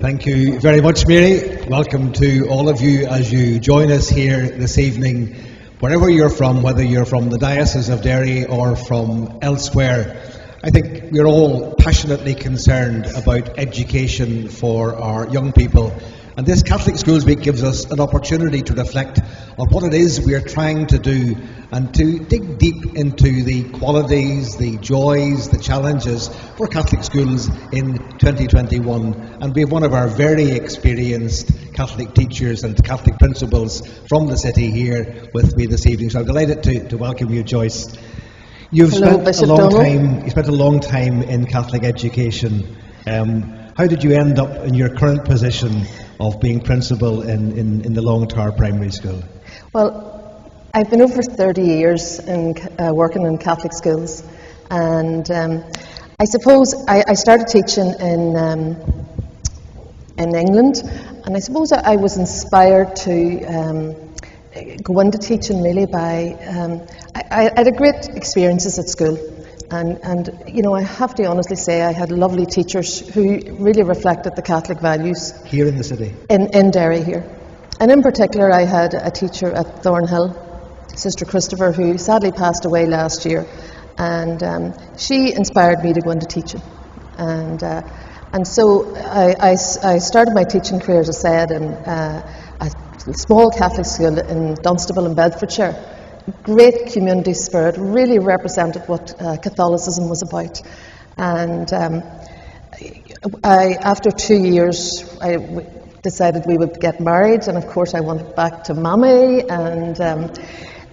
Thank you very much, Mary. Welcome to all of you as you join us here this evening, wherever you're from, whether you're from the Diocese of Derry or from elsewhere. I think we're all passionately concerned about education for our young people. And this Catholic Schools Week gives us an opportunity to reflect on what it is we're trying to do and to dig deep into the qualities, the joys, the challenges for Catholic schools in 2021. And we have one of our very experienced Catholic teachers and Catholic principals from the city here with me this evening. So I'm delighted to welcome you, Joyce. You've spent a long time in Catholic education. How did you end up in your current position of being principal in the Long Tower Primary School? Well, I've been over 30 years in working in Catholic schools, and I suppose I started teaching in England, and I suppose I was inspired to go into teaching really by I had great experiences at school. And you know, I have to honestly say I had lovely teachers who really reflected the Catholic values. Here in the city? In Derry here. And in particular, I had a teacher at Thornhill, Sister Christopher, who sadly passed away last year. And she inspired me to go into teaching. And so I started my teaching career, as I said, in a small Catholic school in Dunstable in Bedfordshire. Great community spirit, really represented what Catholicism was about. And after 2 years, I decided we would get married, and of course I went back to Mammy, and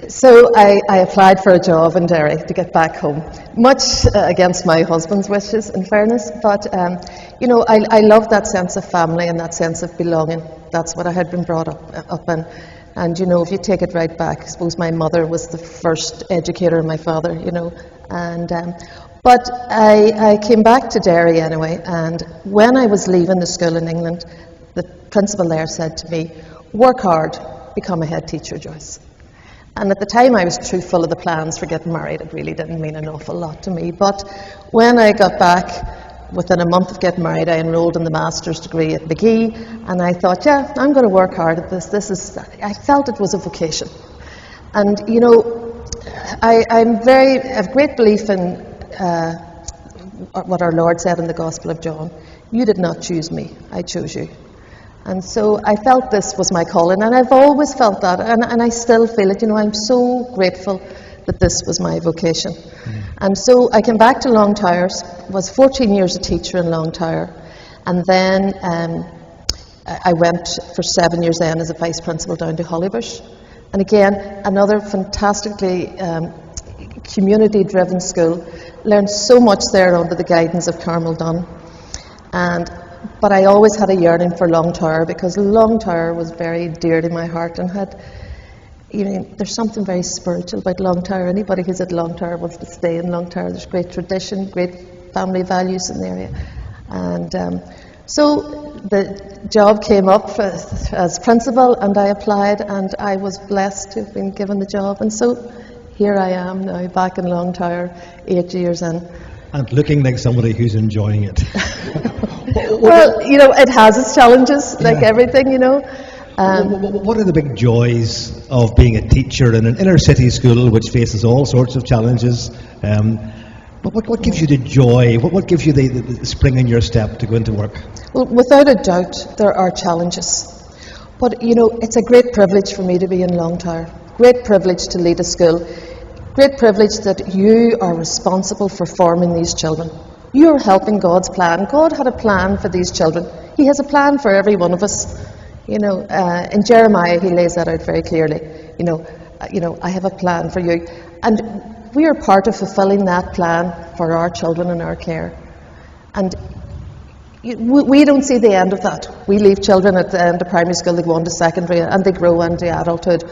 so I applied for a job in Derry to get back home, much against my husband's wishes, in fairness. But you know, I love that sense of family and that sense of belonging. That's what I had been brought up in. And you know, if you take it right back, I suppose my mother was the first educator, my father, you know. And but I came back to Derry anyway, and when I was leaving the school in England, the principal there said to me, "Work hard, become a head teacher, Joyce." And at the time I was too full of the plans for getting married. It really didn't mean an awful lot to me. But when I got back, within a month of getting married, I enrolled in the master's degree at McGee, and I thought, yeah, I'm going to work hard at this. I felt it was a vocation. And you know, I have great belief in what our Lord said in the Gospel of John. You did not choose me, I chose you. And so I felt this was my calling, and I've always felt that, and I still feel it. You know, I'm so grateful that this was my vocation. And so I came back to Long Towers, was 14 years a teacher in Long Tower, and then I went for 7 years then as a vice principal down to Hollybush. And again, another fantastically community-driven school. Learned so much there under the guidance of Carmel Dunn. But I always had a yearning for Long Tower, because Long Tower was very dear to my heart and had, you know, there's something very spiritual about Long Tower. Anybody who's at Long Tower wants to stay in Long Tower. There's great tradition, great family values in the area. And so the job came up as principal, and I applied, and I was blessed to have been given the job. And so here I am now, back in Long Tower, 8 years in. And looking like somebody who's enjoying it. Well, you know, it has its challenges, like everything, you know. What are the big joys of being a teacher in an inner city school which faces all sorts of challenges? What gives you the joy? What gives you the spring in your step to go into work? Well, without a doubt, there are challenges. But, you know, it's a great privilege for me to be in Long Tower. Great privilege to lead a school. Great privilege that you are responsible for forming these children. You are helping God's plan. God had a plan for these children. He has a plan for every one of us. You know, in Jeremiah, he lays that out very clearly. You know, I have a plan for you. And we are part of fulfilling that plan for our children and our care. And we don't see the end of that. We leave children at the end of primary school, they go on to secondary, and they grow into adulthood.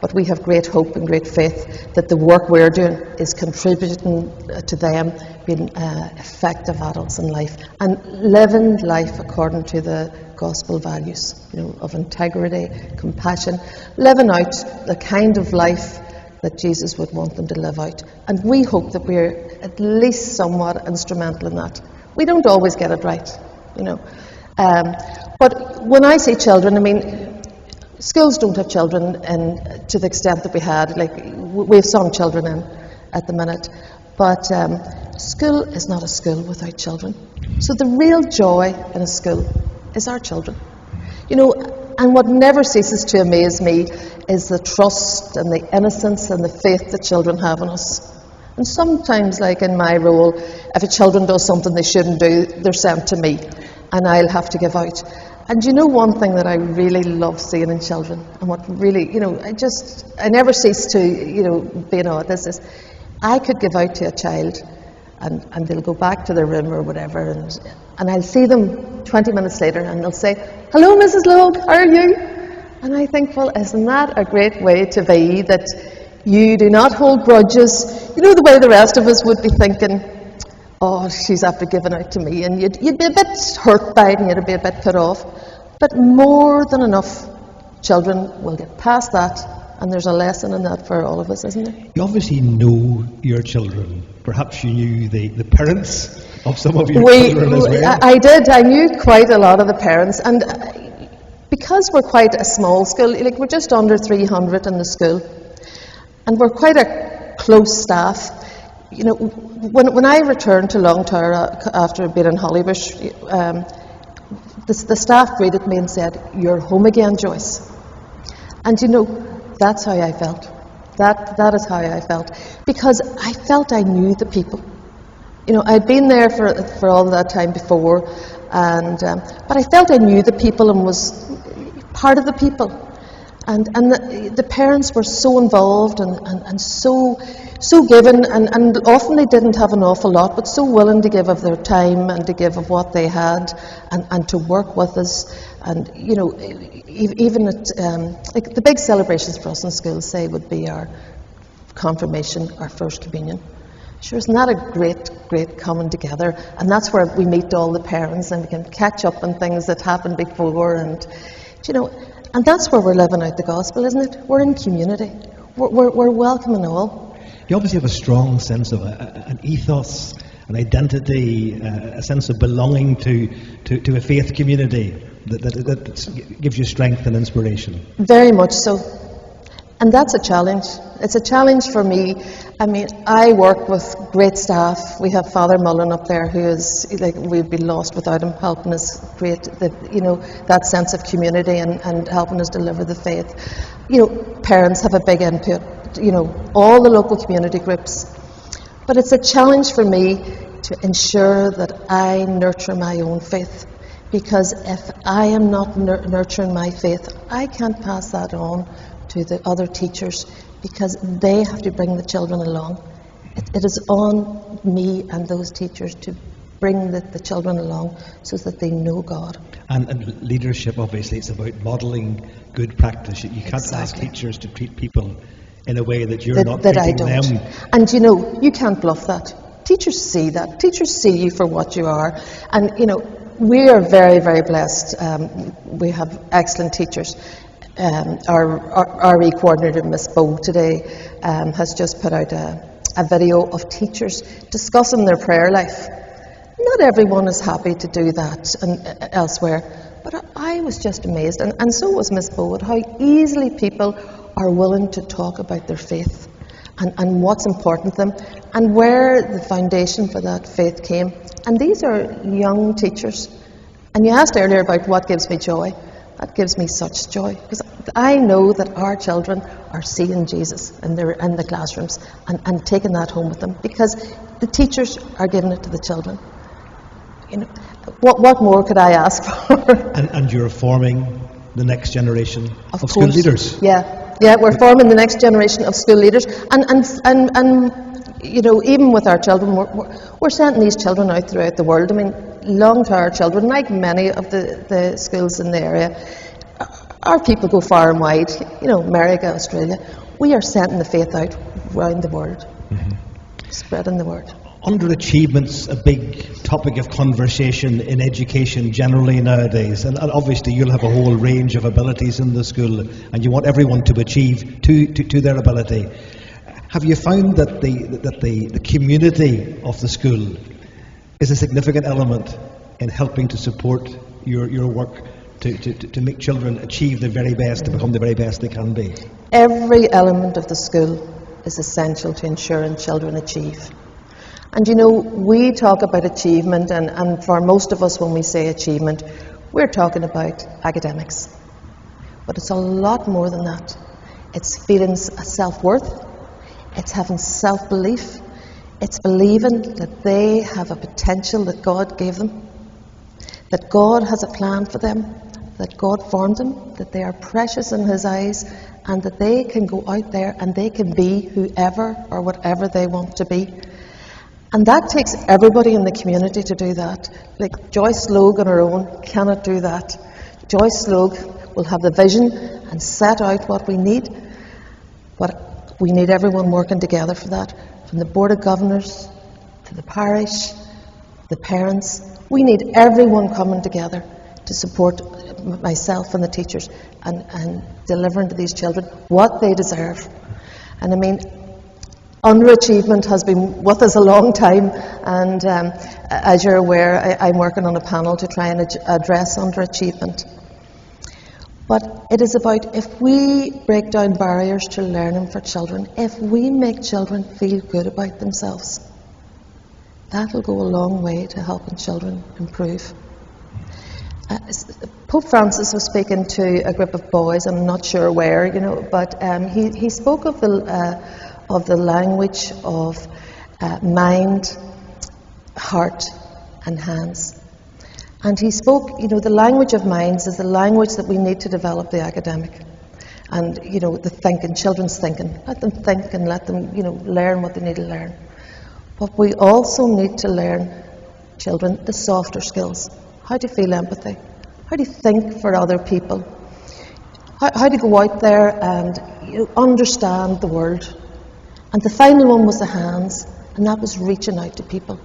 But we have great hope and great faith that the work we're doing is contributing to them being effective adults in life and living life according to the gospel values, you know, of integrity, compassion, living out the kind of life that Jesus would want them to live out. And we hope that we're at least somewhat instrumental in that. We don't always get it right, you know. But when I say children, I mean, schools don't have children to the extent that we had. Like, we have some children in at the minute, but school is not a school without children. So the real joy in a school is our children. You know, and what never ceases to amaze me is the trust and the innocence and the faith that children have in us. And sometimes, like in my role, if a children does something they shouldn't do, they're sent to me, and I'll have to give out. And you know, one thing that I really love seeing in children, and what really, you know, I never cease to, you know, be in awe at this, is I could give out to a child, and they'll go back to their room or whatever, and I'll see them 20 minutes later, and they'll say, "Hello, Mrs. Logue, how are you?" And I think, well, isn't that a great way to be, that you do not hold grudges? You know, the way the rest of us would be thinking, "Oh, she's after giving out to me," and you'd be a bit hurt by it, and you'd be a bit put off. But more than enough children will get past that, and there's a lesson in that for all of us, isn't there? You obviously know your children. Perhaps you knew the parents of some of your children as well. I did. I knew quite a lot of the parents, and because we're quite a small school, like we're just under 300 in the school, and we're quite a close staff. You know, when I returned to Long Tower after being in Hollybush, the staff greeted me and said, "You're home again, Joyce." And you know, that's how I felt. That is how I felt, because I felt I knew the people. You know, I'd been there for all that time before, and but I felt I knew the people and was part of the people. And the parents were so involved and so given, and often they didn't have an awful lot, but so willing to give of their time and to give of what they had, and to work with us. And you know, even at like the big celebrations for us in school, say, would be our confirmation, our first communion. Sure, isn't that a great coming together? And that's where we meet all the parents and we can catch up on things that happened before, and you know. And that's where we're living out the gospel, isn't it? We're in community. We're welcoming all. You obviously have a strong sense of an ethos, an identity, a sense of belonging to a faith community that gives you strength and inspiration. Very much so. And that's a challenge. It's a challenge for me. I mean, I work with great staff. We have Father Mullen up there, who is, like, we'd be lost without him, helping us create that sense of community and helping us deliver the faith. You know, parents have a big input, you know, all the local community groups. But it's a challenge for me to ensure that I nurture my own faith. Because if I am not nurturing my faith, I can't pass that on to the other teachers, because they have to bring the children along. It is on me and those teachers to bring the children along so that they know God. And leadership, obviously, it's about modelling good practice. You can't ask teachers to treat people in a way that you're not treating them. And you know, you can't bluff that. Teachers see that. Teachers see you for what you are. And you know, we are very, very blessed. We have excellent teachers. Our RE coordinator, Miss Bow, today has just put out a video of teachers discussing their prayer life. Not everyone is happy to do that elsewhere, but I was just amazed, and so was Miss Bow, at how easily people are willing to talk about their faith and what's important to them and where the foundation for that faith came. And these are young teachers. And you asked earlier about what gives me joy. That gives me such joy, because I know that our children are seeing Jesus in the classrooms and taking that home with them, because the teachers are giving it to the children. You know, what more could I ask for? And you're forming the next generation of school leaders. Yeah, we're forming the next generation of school leaders, and you know, even with our children, we're sending these children out throughout the world. I mean, Long Tower children, like many of the schools in the area, our people go far and wide. You know, America, Australia. We are sending the faith out around the world, spreading the word. Underachievement's a big topic of conversation in education generally nowadays, and obviously you'll have a whole range of abilities in the school, and you want everyone to achieve to their ability. Have you found that the community of the school is a significant element in helping to support your work to make children achieve the very best, to become the very best they can be? Every element of the school is essential to ensuring children achieve. And you know, we talk about achievement, and for most of us when we say achievement, we're talking about academics. But it's a lot more than that. It's feeling self-worth, it's having self-belief, it's believing that they have a potential that God gave them, that God has a plan for them, that God formed them, that they are precious in His eyes, and that they can go out there and they can be whoever or whatever they want to be. And that takes everybody in the community to do that. Like Joyce Logue on her own cannot do that. Joyce Logue will have the vision and set out what we need, but we need everyone working together for that, from the Board of Governors to the parish, the parents. We need everyone coming together to support myself and the teachers and delivering to these children what they deserve. And I mean, underachievement has been with us a long time, and as you're aware, I'm working on a panel to try and address underachievement. But it is about, if we break down barriers to learning for children, if we make children feel good about themselves, that'll go a long way to helping children improve. Pope Francis was speaking to a group of boys, I'm not sure where, you know, but he spoke of the language of mind, heart and hands. And he spoke, you know, the language of minds is the language that we need to develop the academic. And, you know, the thinking, children's thinking. Let them think and let them, you know, learn what they need to learn. But we also need to learn children the softer skills. How to feel empathy. How to think for other people. How to go out there and, you know, understand the world. And the final one was the hands, and that was reaching out to people.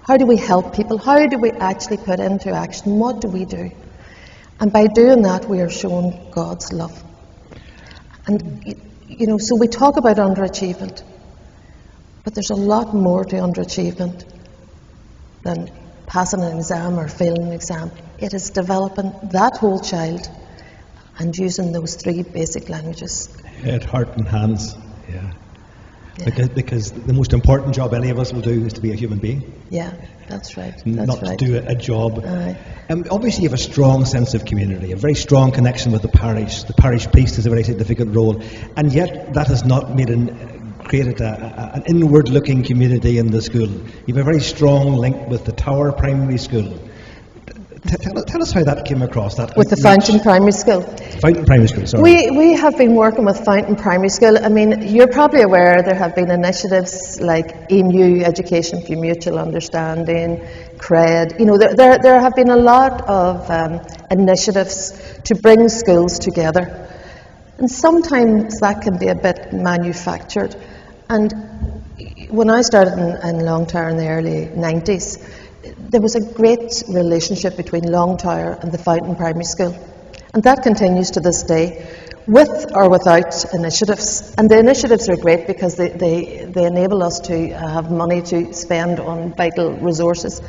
How do we help people? How do we actually put into action? What do we do? And by doing that, we are showing God's love. And, you know, so we talk about underachievement, but there's a lot more to underachievement than passing an exam or failing an exam. It is developing that whole child and using those three basic languages. Head, heart and hands. Yeah. Because the most important job any of us will do is to be a human being. Yeah, that's right. Not to do a job. Aye. Obviously you have a strong sense of community, a very strong connection with the parish. The parish priest has a very significant role, and yet that has not created an inward-looking community in the school. You have a very strong link with the Tower Primary School. Tell us how that came across. That with the Fountain Primary School. Fountain Primary School, sorry. We have been working with Fountain Primary School. I mean, you're probably aware there have been initiatives like EMU, Education for Mutual Understanding, CRED. You know, there have been a lot of initiatives to bring schools together. And sometimes that can be a bit manufactured. And when I started in Long Tower in the early 90s, there was a great relationship between Long Tower and the Fountain Primary School. And that continues to this day, with or without initiatives. And the initiatives are great because they enable us to have money to spend on vital resources.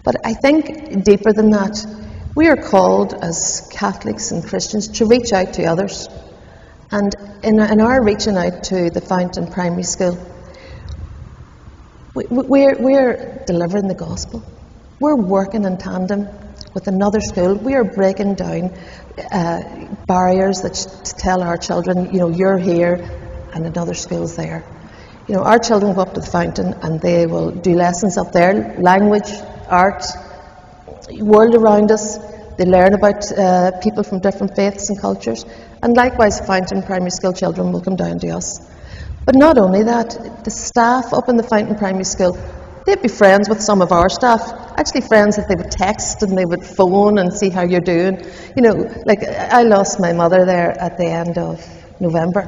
But I think deeper than that, we are called as Catholics and Christians to reach out to others. And in our reaching out to the Fountain Primary School, we're delivering the gospel. We're working in tandem with another school. We are breaking down barriers that tell our children, you know, you're here and another school's there. You know, our children go up to the Fountain and they will do lessons up there, language, art, world around us. They learn about people from different faiths and cultures. And likewise, Fountain Primary School children will come down to us. But not only that, the staff up in the Fountain Primary School, they'd be friends with some of our staff. Actually friends that they would text and they would phone and see how you're doing. You know, like I lost my mother there at the end of November.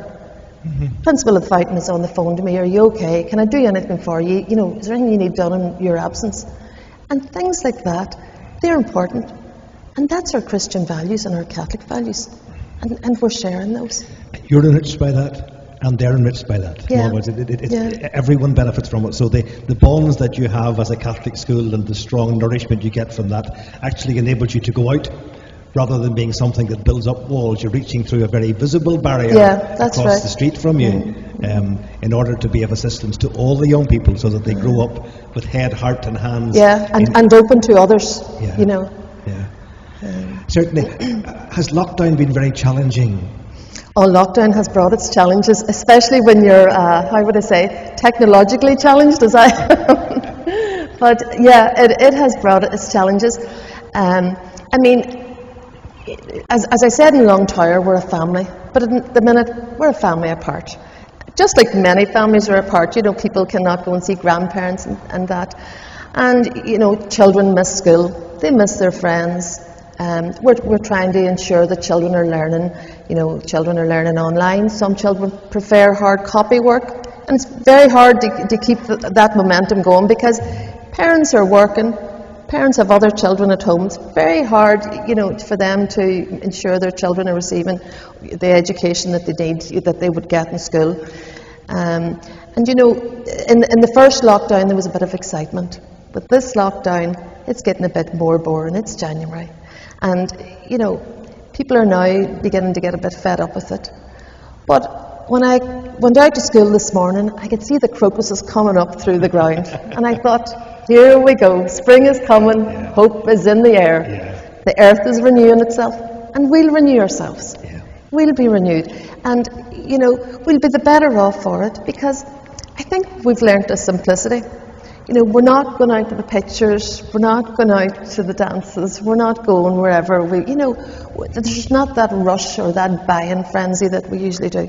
Mm-hmm. Principal of the Fountain is on the phone to me, are you okay? Can I do anything for you? You know, is there anything you need done in your absence? And things like that, they're important. And that's our Christian values and our Catholic values. And we're sharing those. You're enriched by that? And they're enriched by that. In Yeah. other words, everyone benefits from it. So the bonds that you have as a Catholic school and the strong nourishment you get from that actually enables you to go out, rather than being something that builds up walls. You're reaching through a very visible barrier that's across right. the street from you, in order to be of assistance to all the young people, so that they grow up with head, heart and hands. Yeah, and open to others, Yeah. you know. Yeah. Certainly. Has lockdown been very challenging? Oh, lockdown has brought its challenges, especially when you're, how would I say, technologically challenged as I am. But yeah, it has brought its challenges. I mean, as I said in Long Tower, we're a family, but at the minute, we're a family apart. Just like many families are apart, you know, people cannot go and see grandparents and that. And, you know, children miss school, they miss their friends. We're trying to ensure that children are learning, you know, children are learning online. Some children prefer hard copy work, and it's very hard to keep that momentum going, because parents are working, parents have other children at home. It's very hard, you know, for them to ensure their children are receiving the education that they need, that they would get in school. And you know, in the first lockdown there was a bit of excitement, but this lockdown, it's getting a bit more boring. It's January, and you know, people are now beginning to get a bit fed up with it. But when I went out to school this morning, I could see the crocuses coming up through the ground, and I thought, here we go, spring is coming, hope is in the air. The earth is renewing itself, and we'll renew ourselves. We'll be renewed, and you know, we'll be the better off for it, because I think we've learnt a simplicity. You know, we're not going out to the pictures, we're not going out to the dances, we're not going wherever you know, there's not that rush or that buying frenzy that we usually do.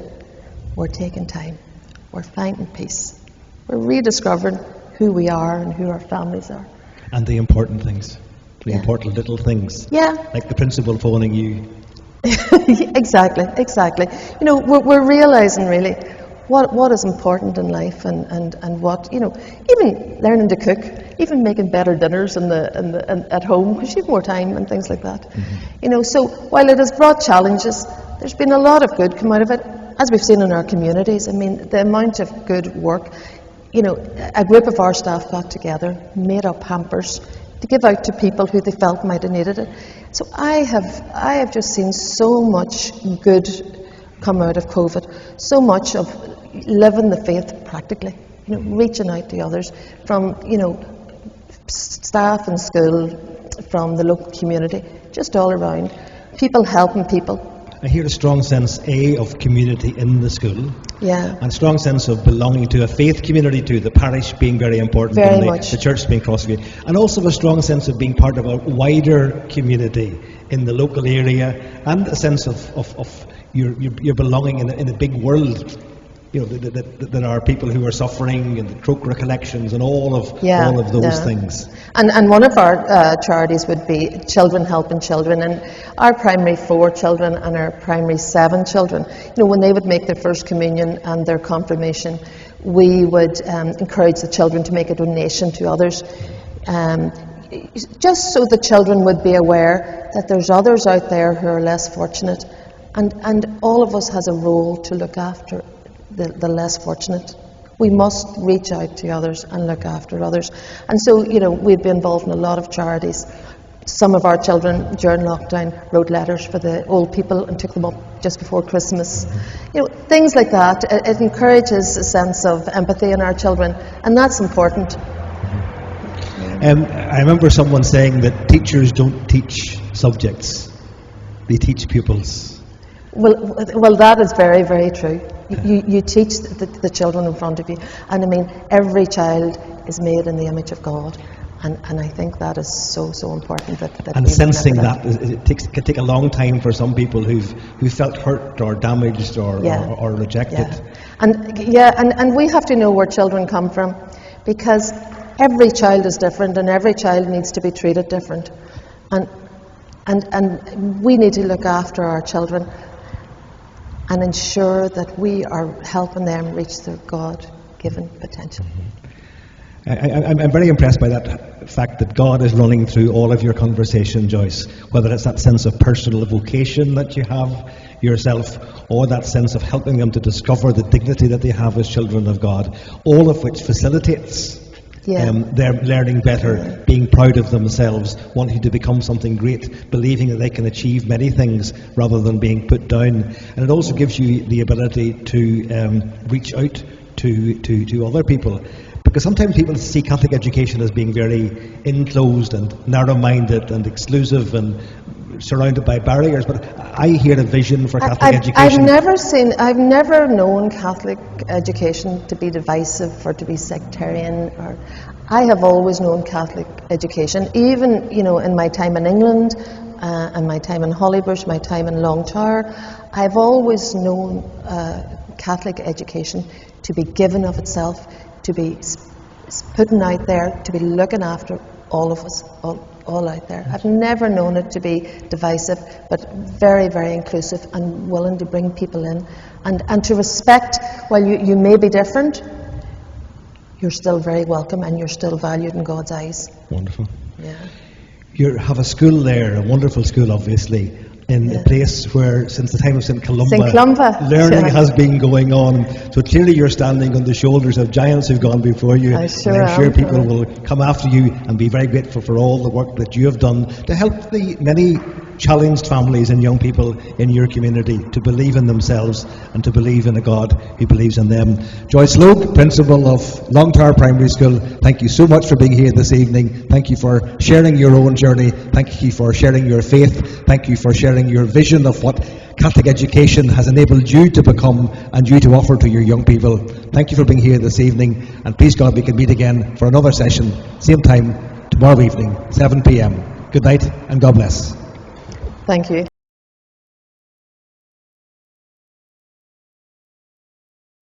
We're taking time, we're finding peace, we're rediscovering who we are and who our families are. And the important things, the important little things. Yeah. Like the principal phoning you. Exactly. You know, we're realising really what is important in life, and what, you know, even learning to cook, even making better dinners at home, because you have more time and things like that. You know, so while it has brought challenges, there's been a lot of good come out of it, as we've seen in our communities. I mean, the amount of good work. You know, a group of our staff got together, made up hampers to give out to people who they felt might have needed it. So I have just seen so much good come out of COVID, so much of living the faith practically, you know, reaching out to others, from, you know, staff in school, from the local community, just all around, people helping people. I hear a strong sense, of community in the school. Yeah. And a strong sense of belonging to a faith community too, the parish being very important, Very and much. the church being cross view. And also a strong sense of being part of a wider community in the local area, and a sense of your belonging in a big world. You know, that there are people who are suffering, and the Croke recollections, and all of those things. And one of our charities would be Children Helping Children, and our primary 4 children and our primary 7 children, you know, when they would make their first communion and their confirmation, we would encourage the children to make a donation to others, just so the children would be aware that there's others out there who are less fortunate, and all of us has a role to look after the less fortunate. We must reach out to others and look after others. And so, you know, we'd be involved in a lot of charities. Some of our children during lockdown wrote letters for the old people and took them up just before Christmas. You know, things like that. It encourages a sense of empathy in our children, and that's important. I remember someone saying that teachers don't teach subjects, they teach pupils. Well, that is very, very true. You teach the children in front of you, and I mean, every child is made in the image of God, and I think that is so important. That and sensing that can take a long time for some people who felt hurt or damaged or rejected. And we have to know where children come from, because every child is different, and every child needs to be treated different, and we need to look after our children and ensure that we are helping them reach their God-given potential. I'm very impressed by that fact that God is running through all of your conversation, Joyce, whether it's that sense of personal vocation that you have yourself, or that sense of helping them to discover the dignity that they have as children of God, all of which facilitates their learning better, being proud of themselves, wanting to become something great, believing that they can achieve many things rather than being put down. And it also gives you the ability to reach out to other people. Because sometimes people see Catholic education as being very enclosed and narrow-minded and exclusive and surrounded by barriers, but I hear a vision for Catholic education. I've never known Catholic education to be divisive or to be sectarian. I have always known Catholic education, even in my time in England and my time in Hollybush, my time in Long Tower. I've always known Catholic education to be given of itself, to be putting out there, to be looking after all of us, all out there. I've never known it to be divisive, but very, very inclusive and willing to bring people in and to respect, while you may be different, you're still very welcome and you're still valued in God's eyes. Wonderful. Yeah. You have a school there, a wonderful school, obviously, in a place where, since the time of St. Columba, learning has been going on. So clearly you're standing on the shoulders of giants who've gone before you. I'm sure people will come after you and be very grateful for all the work that you have done to help the many challenged families and young people in your community to believe in themselves and to believe in a God who believes in them. Joyce Logue, Principal of Long Tower Primary School, thank you so much for being here this evening. Thank you for sharing your own journey. Thank you for sharing your faith. Thank you for sharing your vision of what Catholic education has enabled you to become and you to offer to your young people. Thank you for being here this evening, and please God we can meet again for another session, same time tomorrow evening, 7 p.m. Good night and God bless. Thank you.